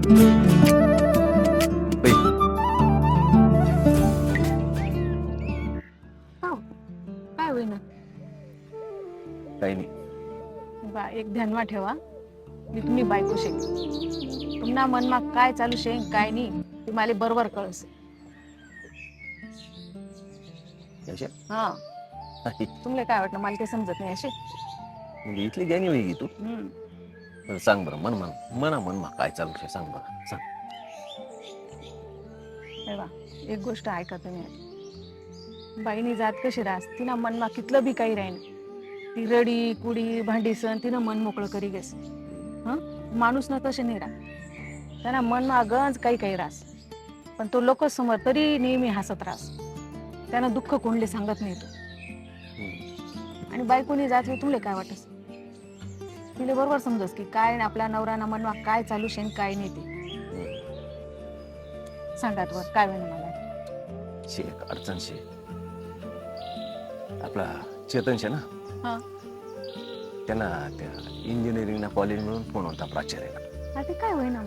बाई, हो काय होईना. काही नाही. बा एक ध्यानमा ठेवा, मी तुम्ही बायको शे पुन्हा मनमा काय चालू शे काय नाही ते मला बरोबर कळस. अशा हा तुम्हाला काय वाटलं मला ते समजत नाही असे. म्हणजे इथली ज्ञानी होई तू. हम्म. बरं सांग बरं, मनमा काय चालू आहे सांग बरं सांग. बा एक गोष्ट ऐका तुम्ही. बाईनी जात कशी रास तिना मनमा कितलं बी काही राहीन, ती रडी कुडी भांडी सण तिनं मन मोकळं करी गेस. हं माणूस ना तसे नाही राहत, त्यांना मनमा गंज काही काही रास, पण तो लोक समोर तरी नेहमी हसत रास. त्यांना दुःख कोणले सांगत नाही तो. आणि बायकोनी जात तुमले काय वाटस, तिला बरोबर समजस की काय आपल्या नवऱ्याना मनमा काय चालू शेन काय नाही ते. सांगात वर काय वेळ मला शे एक अडचण शे. आपला चेतन शे ना, हा त्यांना त्या इंजिनिअरिंगना कॉलेज म्हणून फोन होता प्राचार्याला. ते काय होईना.